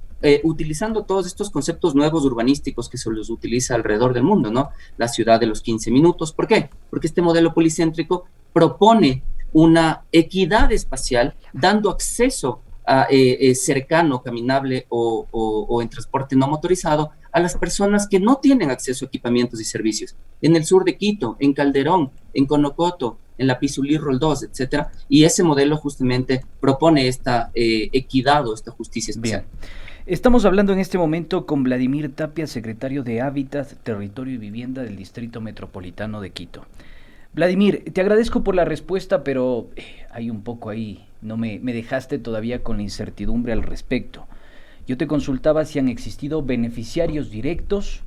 utilizando todos estos conceptos nuevos urbanísticos que se los utiliza alrededor del mundo, ¿no? La ciudad de los 15 minutos. ¿Por qué? Porque este modelo policéntrico propone una equidad espacial, dando acceso cercano, caminable o en transporte no motorizado a las personas que no tienen acceso a equipamientos y servicios. En el sur de Quito, en Calderón, en Conocoto, en la Pisulí, Roldós, etcétera. Y ese modelo justamente propone esta equidad o esta justicia espacial. Bien. Estamos hablando en este momento con Vladimir Tapia, secretario de Hábitat, Territorio y Vivienda del Distrito Metropolitano de Quito. Vladimir, te agradezco por la respuesta, pero hay un poco ahí, no me dejaste todavía con la incertidumbre al respecto. Yo te consultaba si han existido beneficiarios directos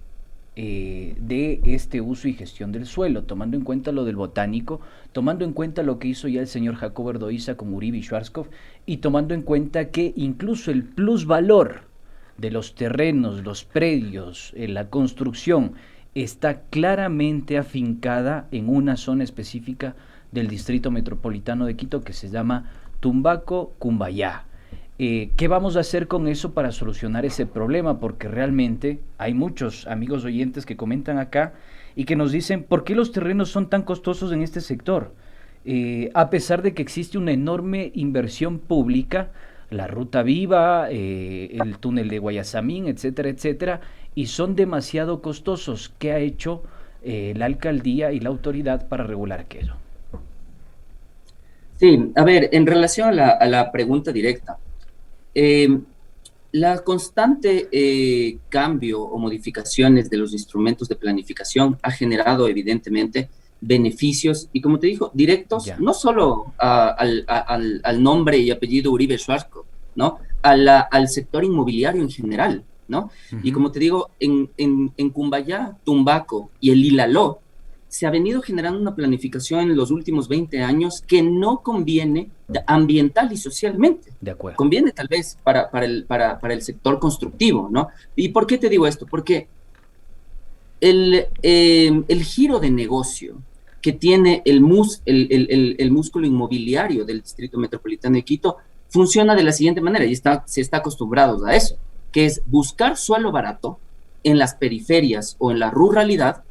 de este uso y gestión del suelo, tomando en cuenta lo del botánico, tomando en cuenta lo que hizo ya el señor Jacobo Erdoiza con Uribe Schwarzkopf y tomando en cuenta que incluso el plusvalor de los terrenos, los predios, la construcción está claramente afincada en una zona específica del Distrito Metropolitano de Quito que se llama Tumbaco, Cumbayá. ¿Qué vamos a hacer con eso para solucionar ese problema? Porque realmente hay muchos amigos oyentes que comentan acá y que nos dicen ¿por qué los terrenos son tan costosos en este sector? A pesar de que existe una enorme inversión pública, la Ruta Viva, el túnel de Guayasamín, etcétera, etcétera, y son demasiado costosos. ¿Qué ha hecho la alcaldía y la autoridad para regular aquello? Sí, a ver, en relación a la pregunta directa, eh, la constante cambio o modificaciones de los instrumentos de planificación ha generado evidentemente beneficios y, como te digo, directos Ya. no solo al nombre y apellido Uribe Schwarzkopf, ¿no? Al sector inmobiliario en general, ¿no? Y como te digo, en Cumbayá, Tumbaco y el Ilaló se ha venido generando una planificación en los últimos 20 años que no conviene ambiental y socialmente. De acuerdo. Conviene tal vez para el sector constructivo, ¿no? ¿Y por qué te digo esto? Porque el giro de negocio que tiene el músculo inmobiliario del Distrito Metropolitano de Quito funciona de la siguiente manera, y se está acostumbrados a eso, que es buscar suelo barato en las periferias o en la ruralidad,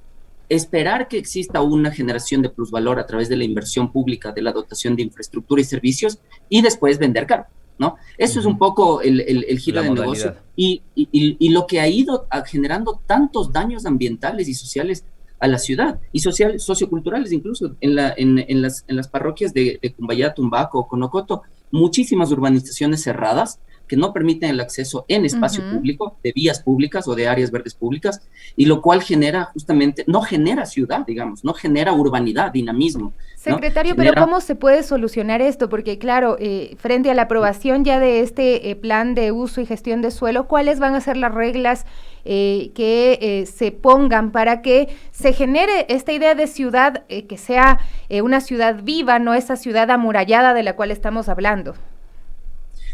esperar que exista una generación de plusvalor a través de la inversión pública, de la dotación de infraestructura y servicios, y después vender caro, ¿no? Eso es un poco el giro de negocio y lo que ha ido generando tantos daños ambientales y sociales a la ciudad, y socioculturales incluso en las parroquias de Cumbayá, Tumbaco o Conocoto, muchísimas urbanizaciones cerradas que no permiten el acceso en espacio público, de vías públicas o de áreas verdes públicas, y lo cual genera justamente, no genera ciudad, digamos, no genera urbanidad, dinamismo. Secretario, ¿no? Pero ¿cómo se puede solucionar esto? Porque claro, frente a la aprobación ya de este plan de uso y gestión de suelo, ¿cuáles van a ser las reglas que se pongan para que se genere esta idea de ciudad que sea una ciudad viva, no esa ciudad amurallada de la cual estamos hablando?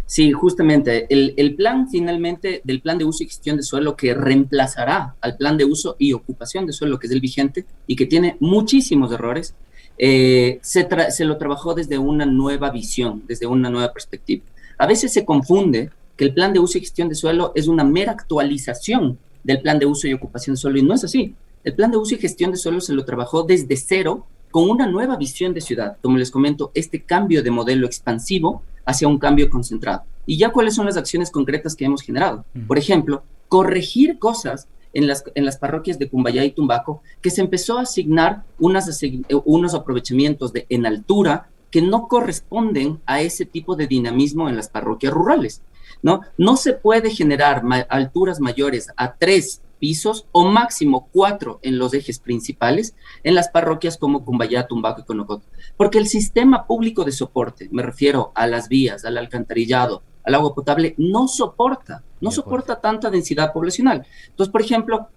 Sí, justamente, el plan finalmente del plan de uso y gestión de suelo que reemplazará al plan de uso y ocupación de suelo, que es el vigente y que tiene muchísimos errores, se lo trabajó desde una nueva visión, desde una nueva perspectiva. A veces se confunde que el plan de uso y gestión de suelo es una mera actualización del plan de uso y ocupación de suelo, y no es así. El plan de uso y gestión de suelo se lo trabajó desde cero, con una nueva visión de ciudad, como les comento, este cambio de modelo expansivo hacia un cambio concentrado. ¿Y ya cuáles son las acciones concretas que hemos generado? Por ejemplo, corregir cosas en las parroquias de Cumbayá y Tumbaco, que se empezó a asignar unos aprovechamientos en altura que no corresponden a ese tipo de dinamismo en las parroquias rurales, ¿no? No se puede generar alturas mayores a 3 pisos o máximo 4 en los ejes principales en las parroquias como Cumbayá, Tumbaco y Conocoto, porque el sistema público de soporte, me refiero a las vías, al alcantarillado, al agua potable, no soporta tanta densidad poblacional. Entonces, por ejemplo,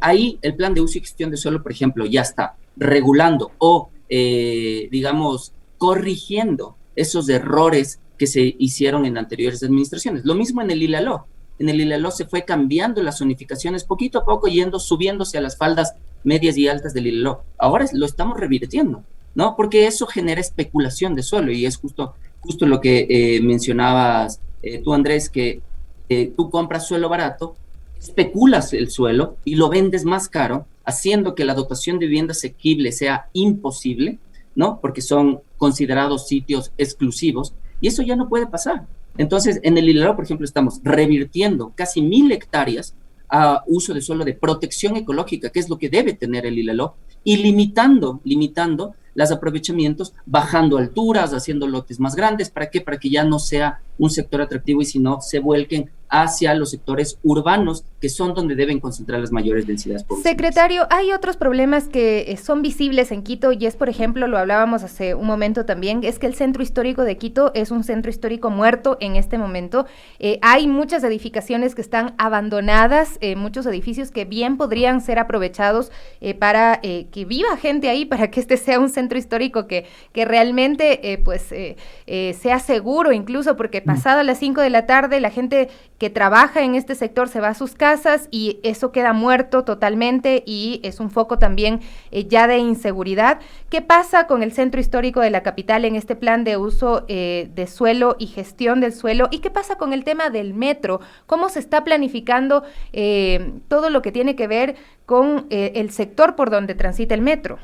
ahí el plan de uso y gestión de suelo, por ejemplo, ya está regulando o, digamos, corrigiendo esos errores que se hicieron en anteriores administraciones. Lo mismo en el Ilaló. En el Ilaló se fue cambiando las zonificaciones poquito a poco, subiéndose a las faldas medias y altas del Ilaló. Ahora lo estamos revirtiendo, ¿no? Porque eso genera especulación de suelo, y es justo lo que mencionabas tú, Andrés, que tú compras suelo barato, especulas el suelo y lo vendes más caro, haciendo que la dotación de vivienda asequible sea imposible, ¿no? Porque son considerados sitios exclusivos, y eso ya no puede pasar. Entonces, en el Ilaló, por ejemplo, estamos revirtiendo casi 1,000 hectáreas a uso de suelo de protección ecológica, que es lo que debe tener el Ilaló, y limitando los aprovechamientos, bajando alturas, haciendo lotes más grandes. ¿Para qué? Para que ya no sea un sector atractivo y si no se vuelquen hacia los sectores urbanos, que son donde deben concentrar las mayores densidades poblacionales. Secretario, hay otros problemas que son visibles en Quito, y es, por ejemplo, lo hablábamos hace un momento también, es que el centro histórico de Quito es un centro histórico muerto en este momento. Hay muchas edificaciones que están abandonadas, muchos edificios que bien podrían ser aprovechados para que viva gente ahí, para que este sea un centro histórico que realmente sea seguro, incluso porque pasada las 5 de la tarde la gente que trabaja en este sector se va a sus casas y eso queda muerto totalmente, y es un foco también ya de inseguridad. ¿Qué pasa con el centro histórico de la capital en este plan de uso de suelo y gestión del suelo? ¿Y qué pasa con el tema del metro? ¿Cómo se está planificando todo lo que tiene que ver con el sector por donde transita el metro?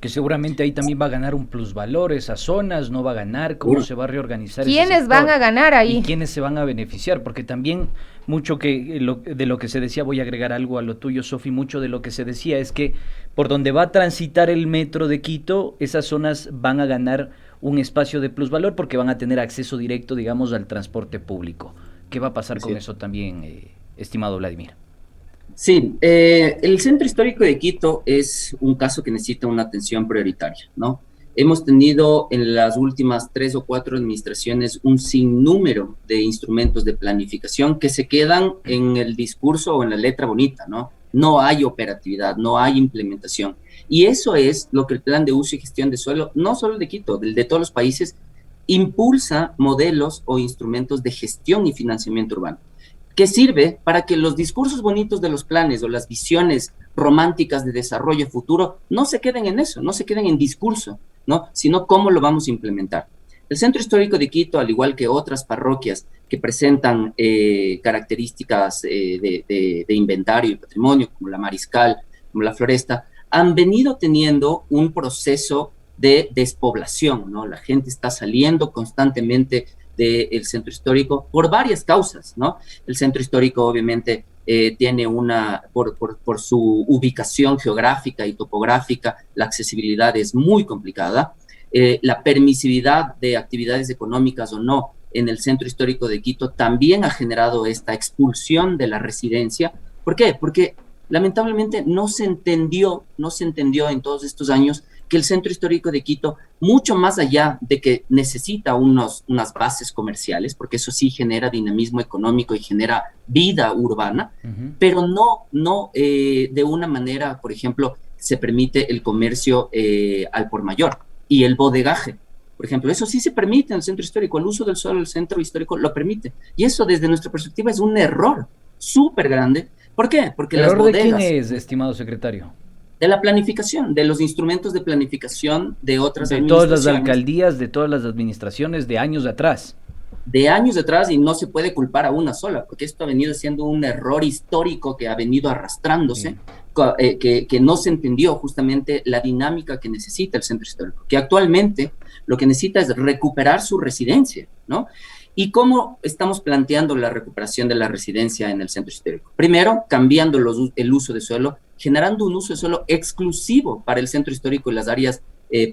Que seguramente ahí también va a ganar un plusvalor esas zonas, no va a ganar, cómo se va a reorganizar. ¿Quiénes van a ganar ahí? Y quiénes se van a beneficiar, porque también mucho de lo que se decía, voy a agregar algo a lo tuyo, Sofi, mucho de lo que se decía es que por donde va a transitar el metro de Quito, esas zonas van a ganar un espacio de plusvalor porque van a tener acceso directo, digamos, al transporte público. ¿Qué va a pasar con eso también, estimado Vladimir? Sí, el Centro Histórico de Quito es un caso que necesita una atención prioritaria, ¿no? Hemos tenido en las últimas 3 o 4 administraciones un sinnúmero de instrumentos de planificación que se quedan en el discurso o en la letra bonita, ¿no? No hay operatividad, no hay implementación. Y eso es lo que el Plan de Uso y Gestión de Suelo, no solo de Quito, de todos los países, impulsa modelos o instrumentos de gestión y financiamiento urbano, que sirve para que los discursos bonitos de los planes o las visiones románticas de desarrollo futuro no se queden en eso, no se queden en discurso, ¿no? Sino cómo lo vamos a implementar. El Centro Histórico de Quito, al igual que otras parroquias que presentan características de inventario y patrimonio, como la Mariscal, como la Floresta, han venido teniendo un proceso de despoblación, ¿no? La gente está saliendo constantemente del centro histórico por varias causas, ¿no? El centro histórico obviamente tiene por su ubicación geográfica y topográfica, la accesibilidad es muy complicada, la permisividad de actividades económicas o no en el centro histórico de Quito también ha generado esta expulsión de la residencia. ¿Por qué? Porque lamentablemente no se entendió en todos estos años que el centro histórico de Quito, mucho más allá de que necesita unas bases comerciales, porque eso sí genera dinamismo económico y genera vida urbana, pero no de una manera, por ejemplo, se permite el comercio al por mayor y el bodegaje. Por ejemplo, eso sí se permite en el centro histórico, el uso del suelo del centro histórico lo permite. Y eso desde nuestra perspectiva es un error súper grande. ¿Por qué? Porque las bodegas... ¿El error de quién es, estimado secretario? De la planificación, de los instrumentos de planificación de otras administraciones. De todas las alcaldías, de todas las administraciones de años atrás. De años atrás, y no se puede culpar a una sola, porque esto ha venido siendo un error histórico que ha venido arrastrándose, que no se entendió justamente la dinámica que necesita el centro histórico, que actualmente lo que necesita es recuperar su residencia, ¿no? ¿Y cómo estamos planteando la recuperación de la residencia en el centro histórico? Primero, cambiando el uso de suelo, generando un uso de suelo exclusivo para el centro histórico y las áreas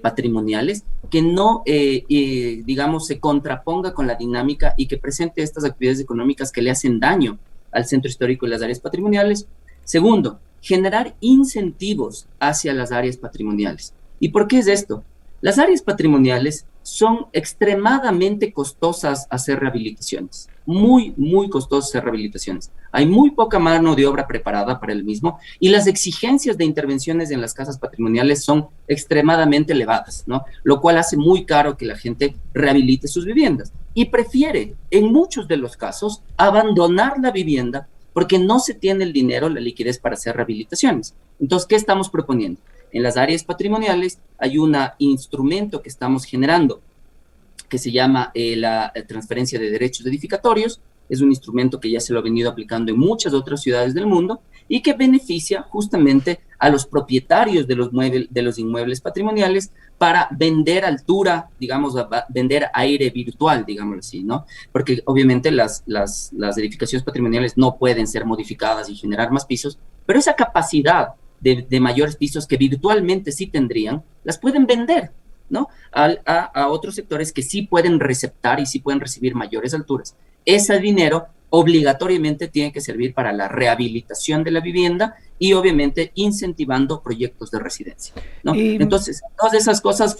patrimoniales, que no, digamos, se contraponga con la dinámica y que presente estas actividades económicas que le hacen daño al centro histórico y las áreas patrimoniales. Segundo, generar incentivos hacia las áreas patrimoniales. ¿Y por qué es esto? Las áreas patrimoniales son extremadamente costosas hacer rehabilitaciones, muy, muy costosas hacer rehabilitaciones. Hay muy poca mano de obra preparada para el mismo y las exigencias de intervenciones en las casas patrimoniales son extremadamente elevadas, ¿no? Lo cual hace muy caro que la gente rehabilite sus viviendas y prefiere, en muchos de los casos, abandonar la vivienda porque no se tiene el dinero, la liquidez para hacer rehabilitaciones. Entonces, ¿qué estamos proponiendo? En las áreas patrimoniales hay un instrumento que estamos generando que se llama la transferencia de derechos edificatorios. Es un instrumento que ya se lo ha venido aplicando en muchas otras ciudades del mundo y que beneficia justamente a los propietarios de los inmuebles patrimoniales para vender altura, digamos, vender aire virtual, digámoslo así, ¿no? Porque obviamente las edificaciones patrimoniales no pueden ser modificadas y generar más pisos, pero esa capacidad de mayores pisos que virtualmente sí tendrían, las pueden vender, ¿no? A otros sectores que sí pueden receptar y sí pueden recibir mayores alturas. Ese dinero obligatoriamente tiene que servir para la rehabilitación de la vivienda y obviamente incentivando proyectos de residencia, ¿no? Entonces, todas esas cosas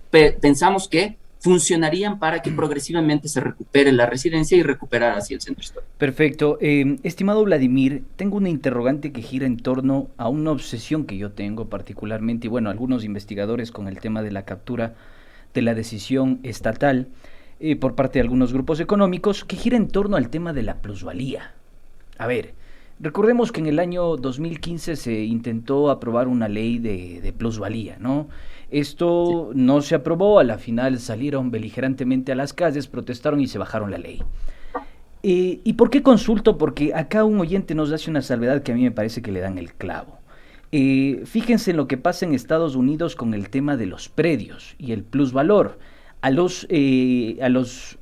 pensamos que funcionarían para que progresivamente se recupere la residencia y recuperar así el centro histórico. Perfecto. Estimado Vladimir, tengo una interrogante que gira en torno a una obsesión que yo tengo particularmente, y bueno, algunos investigadores con el tema de la captura de la decisión estatal por parte de algunos grupos económicos, que gira en torno al tema de la plusvalía. A ver, recordemos que en el año 2015 se intentó aprobar una ley de plusvalía, ¿no? Esto no se aprobó, a la final salieron beligerantemente a las calles, protestaron y se bajaron la ley. ¿Y por qué consulto? Porque acá un oyente nos hace una salvedad que a mí me parece que le dan el clavo. Fíjense en lo que pasa en Estados Unidos con el tema de los predios y el plusvalor. A los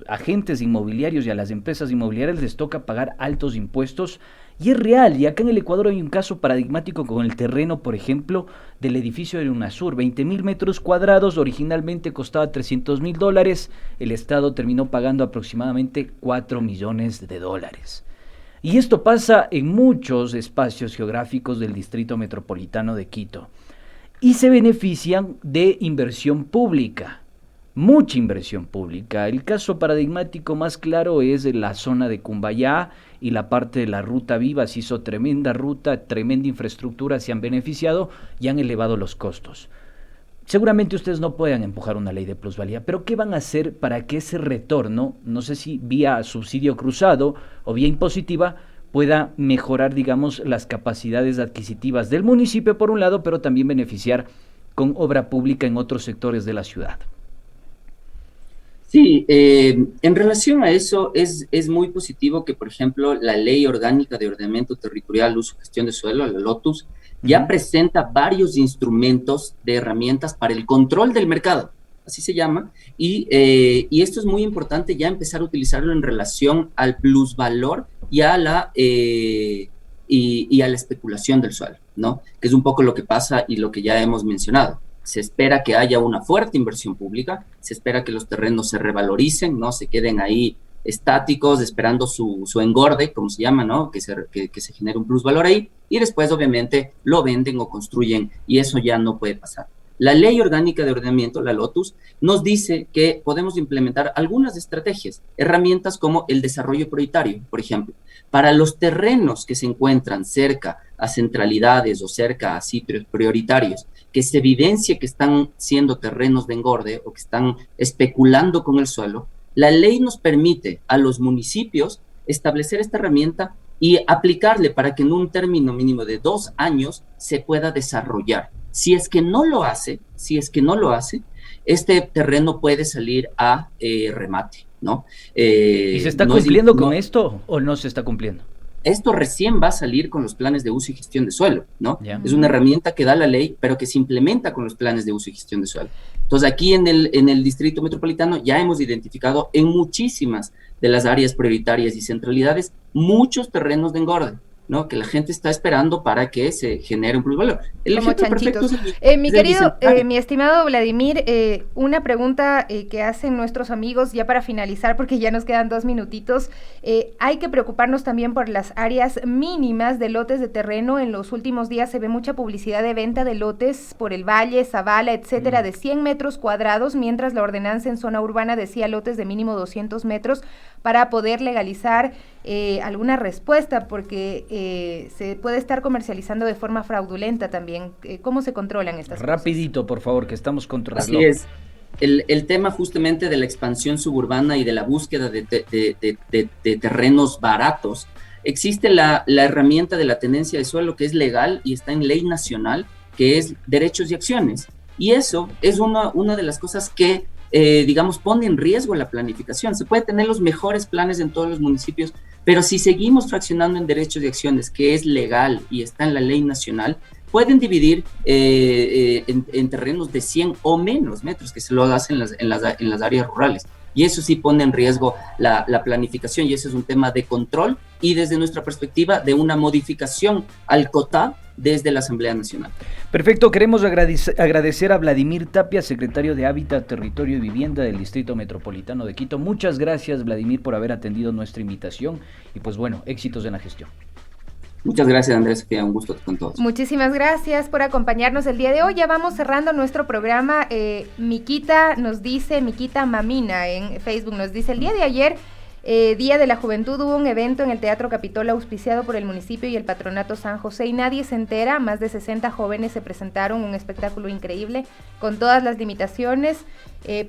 agentes inmobiliarios y a las empresas inmobiliarias les toca pagar altos impuestos Y es real, y acá en el Ecuador hay un caso paradigmático con el terreno, por ejemplo, del edificio de UNASUR, 20.000 metros cuadrados, originalmente costaba $300.000, el Estado terminó pagando aproximadamente $4 millones. Y esto pasa en muchos espacios geográficos del Distrito Metropolitano de Quito, y se benefician de inversión pública. Mucha inversión pública. El caso paradigmático más claro es de la zona de Cumbayá y la parte de la Ruta Viva. Se hizo tremenda ruta, tremenda infraestructura, se han beneficiado y han elevado los costos. Seguramente ustedes no puedan empujar una ley de plusvalía, pero ¿qué van a hacer para que ese retorno, no sé si vía subsidio cruzado o vía impositiva, pueda mejorar, digamos, las capacidades adquisitivas del municipio por un lado, pero también beneficiar con obra pública en otros sectores de la ciudad? Sí, en relación a eso es muy positivo que, por ejemplo, la Ley Orgánica de Ordenamiento Territorial, Uso y Gestión de Suelo, la LOTUS, ya presenta varios instrumentos de herramientas para el control del mercado, así se llama, y esto es muy importante ya empezar a utilizarlo en relación al plusvalor y a la especulación del suelo, ¿no? Que es un poco lo que pasa y lo que ya hemos mencionado. Se espera que haya una fuerte inversión pública, se espera que los terrenos se revaloricen, no se queden ahí estáticos esperando su engorde, como se llama, ¿no? Que se genere un plusvalor ahí, y después obviamente lo venden o construyen, y eso ya no puede pasar. La Ley Orgánica de Ordenamiento, la LOTUS, nos dice que podemos implementar algunas estrategias, herramientas como el desarrollo prioritario, por ejemplo. Para los terrenos que se encuentran cerca a centralidades o cerca a sitios prioritarios, que se evidencie que están siendo terrenos de engorde o que están especulando con el suelo, la ley nos permite a los municipios establecer esta herramienta y aplicarle para que en un término mínimo de 2 años se pueda desarrollar. Si es que no lo hace, este terreno puede salir a remate, ¿no? ¿Y se está cumpliendo con esto o no se está cumpliendo? Esto recién va a salir con los planes de uso y gestión de suelo, ¿no? Yeah. Es una herramienta que da la ley, pero que se implementa con los planes de uso y gestión de suelo. Entonces, aquí en el Distrito Metropolitano ya hemos identificado en muchísimas de las áreas prioritarias y centralidades muchos terrenos de engorde, ¿no? Que la gente está esperando para que se genere un plusvalor. Como chanchitos. Mi estimado Vladimir, una pregunta que hacen nuestros amigos ya para finalizar, porque ya nos quedan 2 minutitos. Hay que preocuparnos también por las áreas mínimas de lotes de terreno. En los últimos días se ve mucha publicidad de venta de lotes por el Valle, Zavala, etcétera, de 100 metros cuadrados, mientras la ordenanza en zona urbana decía lotes de mínimo 200 metros para poder legalizar alguna respuesta, porque se puede estar comercializando de forma fraudulenta también. ¿Cómo se controlan estas cosas? Rapidito, por favor, que estamos controlando. Así es. El tema justamente de la expansión suburbana y de la búsqueda de terrenos baratos. Existe la herramienta de la tenencia de suelo que es legal y está en ley nacional, que es derechos y acciones. Y eso es una de las cosas que, digamos, pone en riesgo la planificación. Se puede tener los mejores planes en todos los municipios, pero si seguimos fraccionando en derechos y acciones, que es legal y está en la ley nacional, pueden dividir en terrenos de 100 o menos metros, que se lo hacen en las áreas rurales. Y eso sí pone en riesgo la planificación, y ese es un tema de control y desde nuestra perspectiva de una modificación al COTA desde la Asamblea Nacional. Perfecto, queremos agradecer a Vladimir Tapia, secretario de Hábitat, Territorio y Vivienda del Distrito Metropolitano de Quito. Muchas gracias, Vladimir, por haber atendido nuestra invitación y pues bueno, éxitos en la gestión. Muchas gracias, Andrés, que un gusto con todos. Muchísimas gracias por acompañarnos el día de hoy. Ya vamos cerrando nuestro programa. Miquita nos dice, Miquita Mamina en Facebook nos dice, el día de ayer, Día de la Juventud, hubo un evento en el Teatro Capitol auspiciado por el municipio y el Patronato San José y nadie se entera. Más de 60 jóvenes se presentaron, un espectáculo increíble con todas las limitaciones,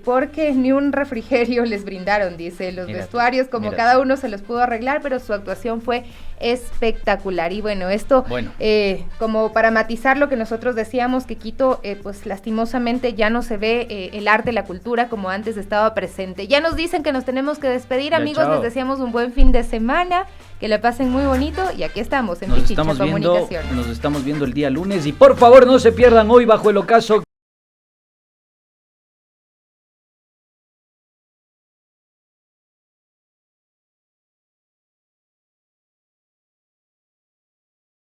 porque ni un refrigerio les brindaron, dice. Los vestuarios, como cada uno se los pudo arreglar, pero su actuación fue espectacular. Y bueno, esto como para matizar lo que nosotros decíamos, que Quito pues lastimosamente ya no se ve el arte, la cultura como antes estaba presente. Ya nos dicen que nos tenemos que despedir, amigos. Chao. Les deseamos un buen fin de semana, que la pasen muy bonito y aquí estamos en Pichincha Comunicaciones. Nos estamos viendo el día lunes y por favor no se pierdan hoy Bajo el Ocaso